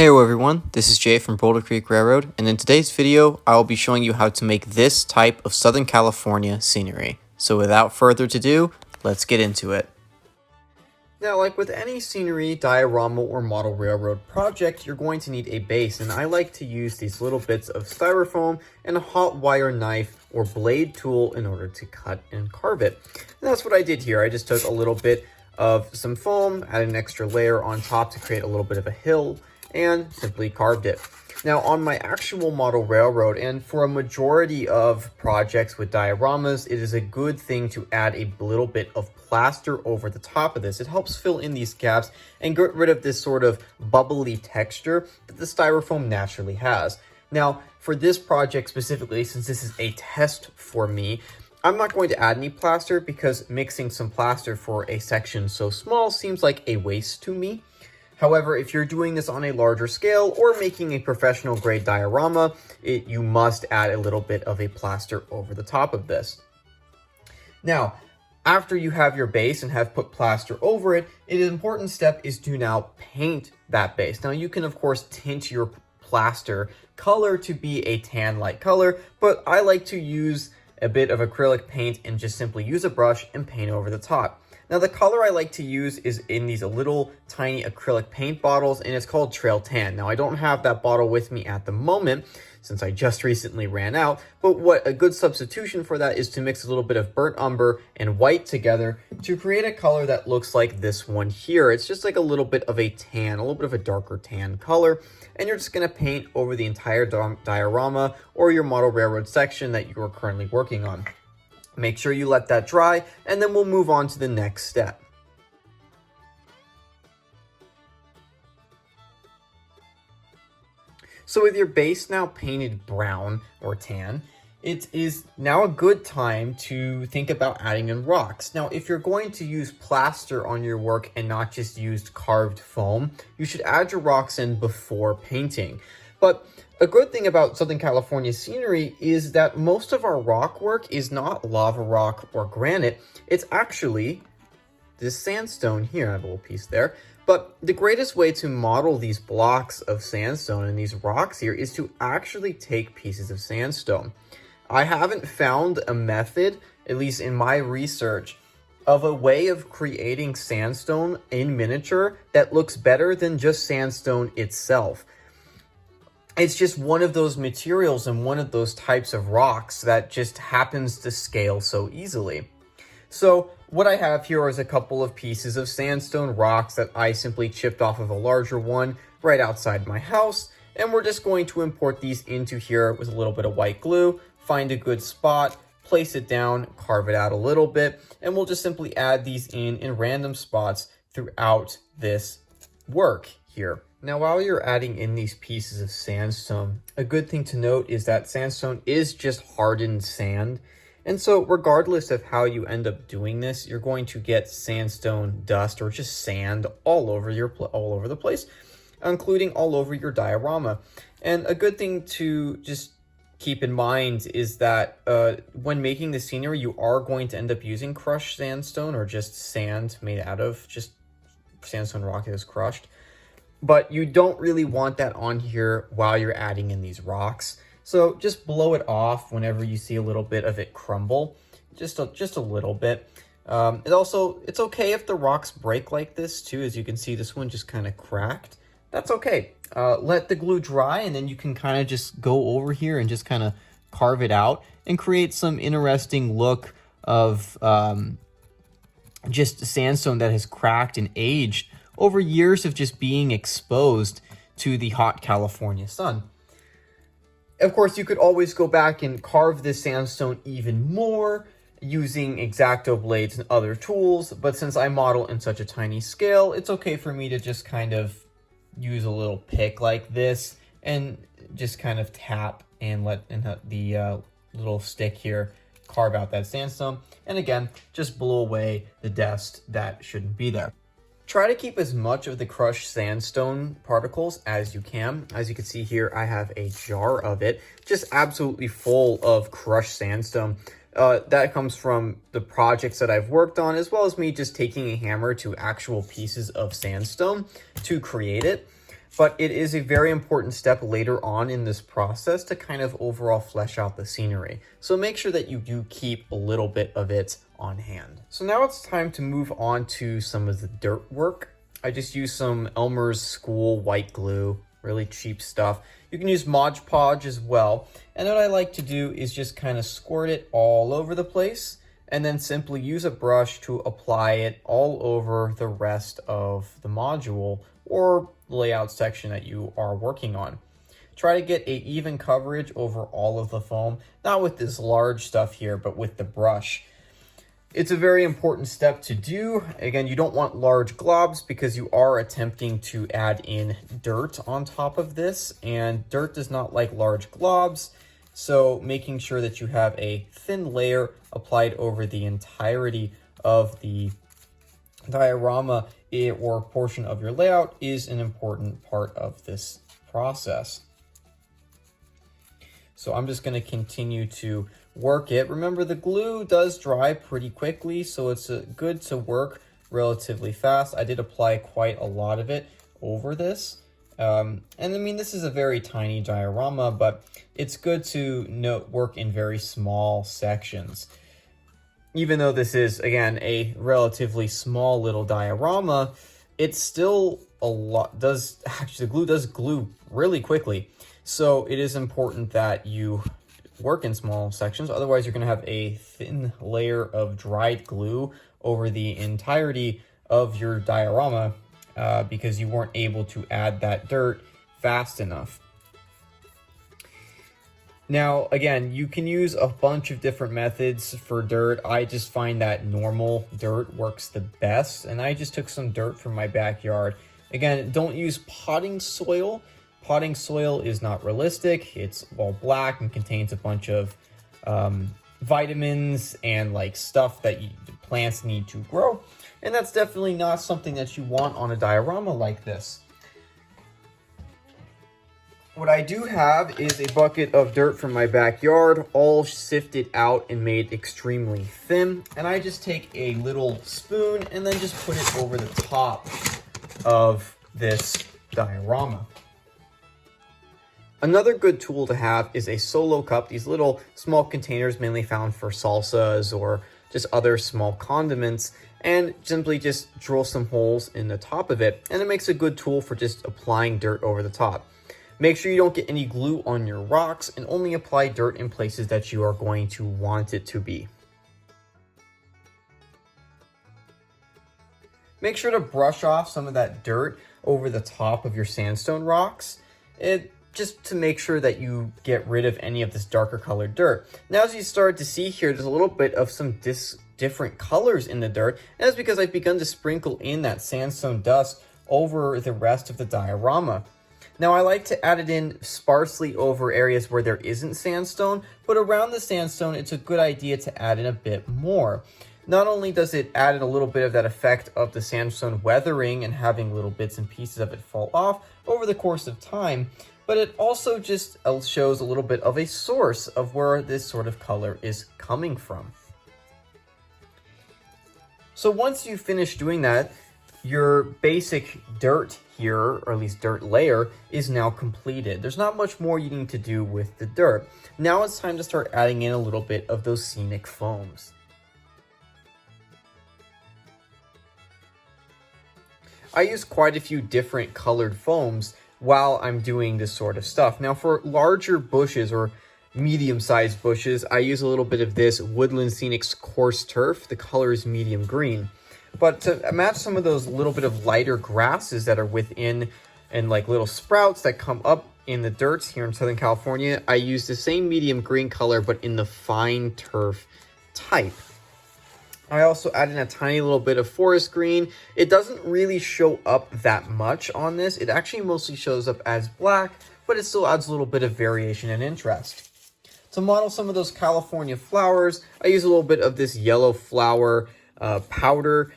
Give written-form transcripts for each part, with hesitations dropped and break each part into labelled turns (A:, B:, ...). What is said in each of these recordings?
A: Heyo everyone, this is Jay from Boulder Creek Railroad, and in today's video, I will be showing you how to make this type of Southern California scenery. So without further ado, let's get into it. Now, like with any scenery, diorama, or model railroad project, you're going to need a base, and I like to use these little bits of styrofoam and a hot wire knife or blade tool in order to cut and carve it. And that's what I did here. I just took a little bit of some foam, added an extra layer on top to create a little bit of a hill, and simply carved it. Now on my actual model railroad, and for a majority of projects with dioramas, it is a good thing to add a little bit of plaster over the top of this. It helps fill in these gaps and get rid of this sort of bubbly texture that the styrofoam naturally has. Now for this project specifically, since this is a test for me, I'm not going to add any plaster because mixing some plaster for a section so small seems like a waste to me. However, if you're doing this on a larger scale or making a professional grade diorama, you must add a little bit of a plaster over the top of this. Now, after you have your base and have put plaster over it, an important step is to now paint that base. Now, you can of course tint your plaster color to be a tan-like color, but I like to use a bit of acrylic paint and just simply use a brush and paint over the top. Now the color I like to use is in these little tiny acrylic paint bottles, and it's called Trail Tan. Now I don't have that bottle with me at the moment since I just recently ran out, but what a good substitution for that is to mix a little bit of burnt umber and white together to create a color that looks like this one here. It's just like a little bit of a tan, a little bit of a darker tan color, and you're just going to paint over the entire diorama or your model railroad section that you are currently working on. Make sure you let that dry, and then we'll move on to the next step. So with your base now painted brown or tan, it is now a good time to think about adding in rocks. Now, if you're going to use plaster on your work and not just use carved foam, you should add your rocks in before painting. But a good thing about Southern California scenery is that most of our rock work is not lava rock or granite. It's actually this sandstone here. I have a little piece there. But the greatest way to model these blocks of sandstone and these rocks here is to actually take pieces of sandstone. I haven't found a method, at least in my research, of a way of creating sandstone in miniature that looks better than just sandstone itself. It's just one of those materials and one of those types of rocks that just happens to scale so easily. So what I have here is a couple of pieces of sandstone rocks that I simply chipped off of a larger one right outside my house. And we're just going to import these into here with a little bit of white glue, find a good spot, place it down, carve it out a little bit, and we'll just simply add these in random spots throughout this work here. Now, while you're adding in these pieces of sandstone, a good thing to note is that sandstone is just hardened sand. And so regardless of how you end up doing this, you're going to get sandstone dust or just sand all over the place, including all over your diorama. And a good thing to just keep in mind is that when making the scenery, you are going to end up using crushed sandstone or just sand made out of just sandstone rock that is crushed. But you don't really want that on here while you're adding in these rocks. So just blow it off whenever you see a little bit of it crumble, just a little bit. It's okay if the rocks break like this too. As you can see, this one just kind of cracked. That's okay. Let the glue dry, and then you can kind of just go over here and just kind of carve it out and create some interesting look of just sandstone that has cracked and aged over years of just being exposed to the hot California sun. Of course, you could always go back and carve this sandstone even more using X-Acto blades and other tools, but since I model in such a tiny scale, it's okay for me to just kind of use a little pick like this and just kind of tap and let the little stick here carve out that sandstone. And again, just blow away the dust that shouldn't be there. Try to keep as much of the crushed sandstone particles as you can. As you can see here, I have a jar of it, just absolutely full of crushed sandstone. That comes from the projects that I've worked on, as well as me just taking a hammer to actual pieces of sandstone to create it. but it is a very important step later on in this process to kind of overall flesh out the scenery. So make sure that you do keep a little bit of it on hand. So now it's time to move on to some of the dirt work. I just used some Elmer's School white glue, really cheap stuff. You can use Mod Podge as well. And what I like to do is just kind of squirt it all over the place and then simply use a brush to apply it all over the rest of the module or layout section that you are working on. Try to get an even coverage over all of the foam, not with this large stuff here, but with the brush. It's a very important step to do. Again, you don't want large globs because you are attempting to add in dirt on top of this, and dirt does not like large globs. So making sure that you have a thin layer applied over the entirety of the diorama or portion of your layout is an important part of this process. So I'm just going to continue to work it. Remember, the glue does dry pretty quickly, so it's good to work relatively fast. I did apply quite a lot of it over this. And I mean, this is a very tiny diorama, but it's good to work in very small sections. Even though this is, again, a relatively small little diorama, it's still a lot, the glue does glue really quickly. So it is important that you work in small sections. Otherwise, you're going to have a thin layer of dried glue over the entirety of your diorama because you weren't able to add that dirt fast enough. Now, again, you can use a bunch of different methods for dirt. I just find that normal dirt works the best, and I just took some dirt from my backyard. Again, don't use potting soil. Potting soil is not realistic. It's all black and contains a bunch of vitamins and like stuff that plants need to grow. And that's definitely not something that you want on a diorama like this. What I do have is a bucket of dirt from my backyard, all sifted out and made extremely thin. And I just take a little spoon and then just put it over the top of this diorama. Another good tool to have is a solo cup. These little small containers mainly found for salsas or just other small condiments, and simply just drill some holes in the top of it, and it makes a good tool for just applying dirt over the top. Make sure you don't get any glue on your rocks and only apply dirt in places that you are going to want it to be. Make sure to brush off some of that dirt over the top of your sandstone rocks. Just to make sure that you get rid of any of this darker colored dirt. Now, as you start to see here, there's a little bit of some different colors in the dirt. And that's because I've begun to sprinkle in that sandstone dust over the rest of the diorama. Now, I like to add it in sparsely over areas where there isn't sandstone, but around the sandstone, it's a good idea to add in a bit more. Not only does it add in a little bit of that effect of the sandstone weathering and having little bits and pieces of it fall off over the course of time, but it also just shows a little bit of a source of where this sort of color is coming from. So once you finish doing that, your basic dirt here, or at least dirt layer, is now completed. There's not much more you need to do with the dirt. Now it's time to start adding in a little bit of those scenic foams. I use quite a few different colored foams while I'm doing this sort of stuff. Now, for larger bushes or medium-sized bushes, I use a little bit of this Woodland Scenics Coarse Turf. The color is medium green. But to match some of those little bit of lighter grasses that are within and like little sprouts that come up in the dirt here in Southern California, I use the same medium green color, but in the fine turf type. I also add in a tiny little bit of forest green. It doesn't really show up that much on this. It actually mostly shows up as black, but it still adds a little bit of variation and interest. To model some of those California flowers, I use a little bit of this yellow flower powder.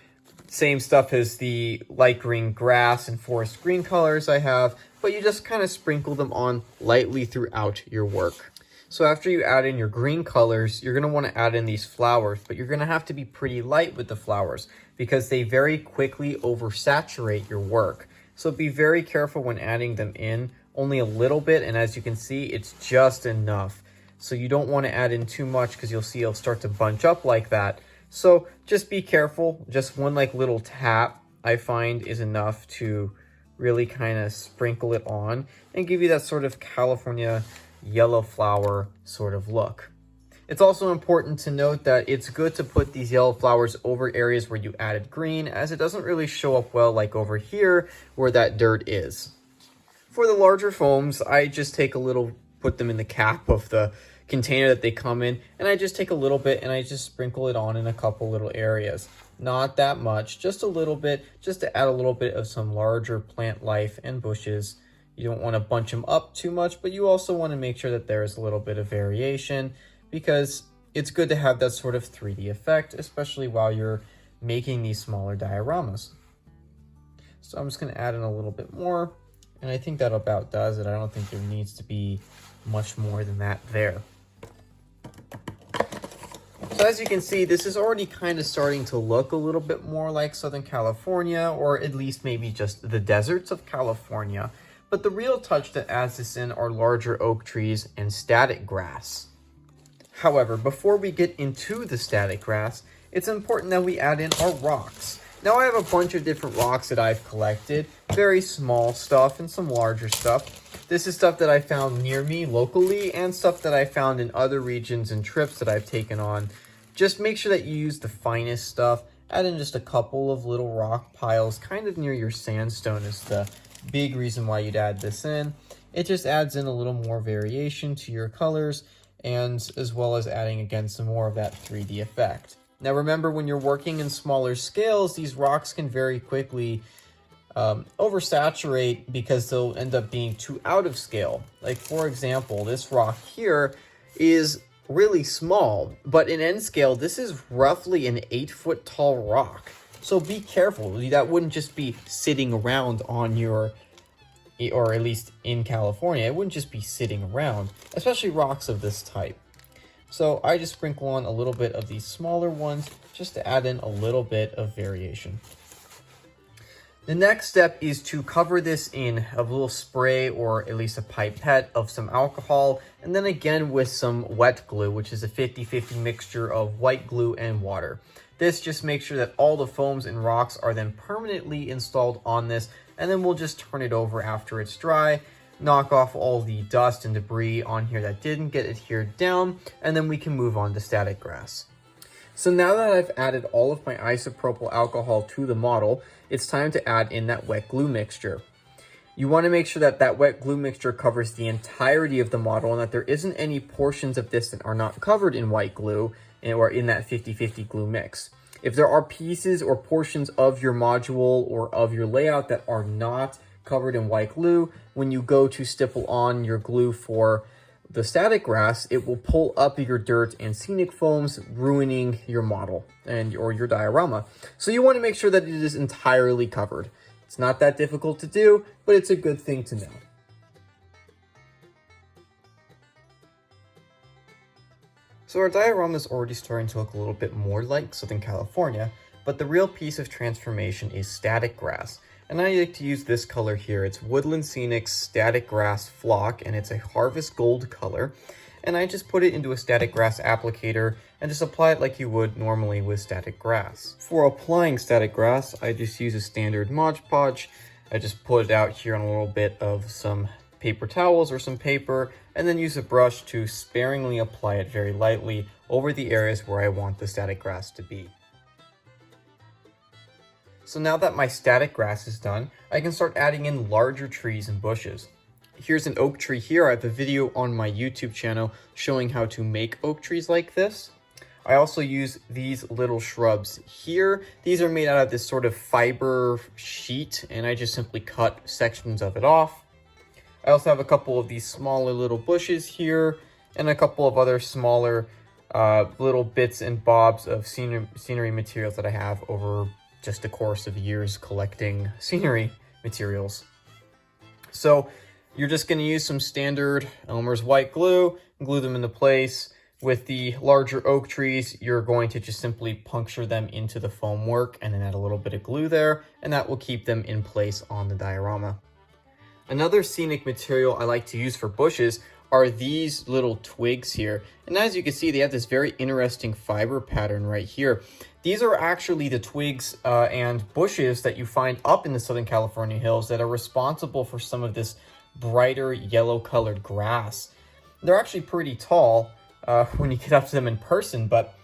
A: Same stuff as the light green grass and forest green colors I have, but you just kind of sprinkle them on lightly throughout your work. So after you add in your green colors, you're going to want to add in these flowers, but you're going to have to be pretty light with the flowers because they very quickly oversaturate your work. So be very careful when adding them in, only a little bit, and as you can see, it's just enough. So you don't want to add in too much because you'll see it'll start to bunch up like that. So just be careful. Just one like little tap I find is enough to really kind of sprinkle it on and give you that sort of California yellow flower sort of look. It's also important to note that it's good to put these yellow flowers over areas where you added green, as it doesn't really show up well like over here where that dirt is. For the larger foams, I just take a little, put them in the cap of the container that they come in, and I just take a little bit and I just sprinkle it on in a couple little areas. Not that much, just a little bit, just to add a little bit of some larger plant life and bushes. You don't want to bunch them up too much, but you also want to make sure that there is a little bit of variation, because it's good to have that sort of 3D effect, especially while you're making these smaller dioramas. So I'm just going to add in a little bit more, and I think that about does it. I don't think there needs to be much more than that there. So as you can see, this is already kind of starting to look a little bit more like Southern California, or at least maybe just the deserts of California. But the real touch that adds this in are larger oak trees and static grass. However, before we get into the static grass, it's important that we add in our rocks. Now I have a bunch of different rocks that I've collected, very small stuff and some larger stuff. This is stuff that I found near me locally and stuff that I found in other regions and trips that I've taken on. Just make sure that you use the finest stuff. Add in just a couple of little rock piles kind of near your sandstone is the big reason why you'd add this in. It just adds in a little more variation to your colors, and as well as adding again some more of that 3D effect. Now remember, when you're working in smaller scales, these rocks can very quickly oversaturate because they'll end up being too out of scale. Like for example, this rock here is really small, but in N scale, this is roughly an 8-foot tall rock. So be careful. That wouldn't just be sitting around on your, or at least in California, it wouldn't just be sitting around, especially rocks of this type. So I just sprinkle on a little bit of these smaller ones just to add in a little bit of variation. The next step is to cover this in a little spray, or at least a pipette of some alcohol, and then again with some wet glue, which is a 50-50 mixture of white glue and water. This just makes sure that all the foams and rocks are then permanently installed on this, and then we'll just turn it over after it's dry, knock off all the dust and debris on here that didn't get adhered down, and then we can move on to static grass. So now that I've added all of my isopropyl alcohol to the model, it's time to add in that wet glue mixture. You want to make sure that that wet glue mixture covers the entirety of the model and that there isn't any portions of this that are not covered in white glue or in that 50-50 glue mix. If there are pieces or portions of your module or of your layout that are not covered in white glue, when you go to stipple on your glue for the static grass, it will pull up your dirt and scenic foams, ruining your model or your diorama. So you want to make sure that it is entirely covered. It's not that difficult to do, but it's a good thing to know. So our diorama is already starting to look a little bit more like Southern California, but the real piece of transformation is static grass. And I like to use this color here. It's Woodland Scenic Static Grass Flock, and it's a harvest gold color. And I just put it into a static grass applicator and just apply it like you would normally with static grass. For applying static grass, I just use a standard Mod Podge. I just put it out here on a little bit of some paper towels or some paper, and then use a brush to sparingly apply it very lightly over the areas where I want the static grass to be. So now that my static grass is done, I can start adding in larger trees and bushes. Here's an oak tree here. I have a video on my YouTube channel showing how to make oak trees like this. I also use these little shrubs here. These are made out of this sort of fiber sheet, and I just simply cut sections of it off. I also have a couple of these smaller little bushes here, and a couple of other smaller little bits and bobs of scenery materials that I have over just the course of years collecting scenery materials. So you're just going to use some standard Elmer's white glue, glue them into place, With the larger oak trees, you're going to just simply puncture them into the foam work and then add a little bit of glue there, and that will keep them in place on the diorama. Another scenic material I like to use for bushes are these little twigs here. And as you can see, they have this very interesting fiber pattern right here. These are actually the twigs and bushes that you find up in the Southern California hills that are responsible for some of this brighter yellow colored grass. They're actually pretty tall when you get up to them in person, but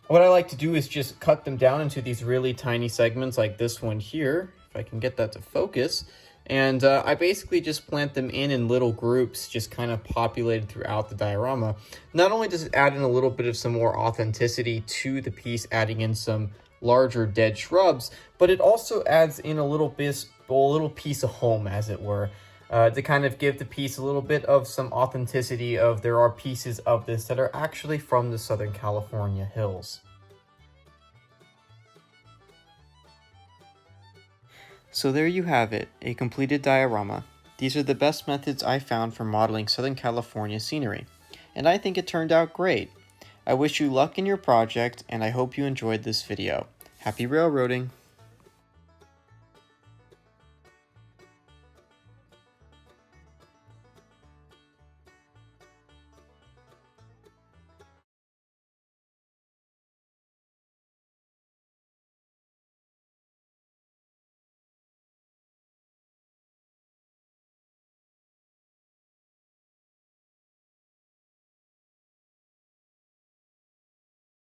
A: what I like to do is just cut them down into these really tiny segments like this one here, if I can get that to focus. And I basically just plant them in little groups, just kind of populated throughout the diorama. Not only does it add in a little bit of some more authenticity to the piece, adding in some larger dead shrubs, but it also adds in a little piece of home, as it were, to kind of give the piece a little bit of some authenticity of there are pieces of this that are actually from the Southern California hills. So there you have it, a completed diorama. These are the best methods I found for modeling Southern California scenery, and I think it turned out great. I wish you luck in your project, and I hope you enjoyed this video. Happy railroading!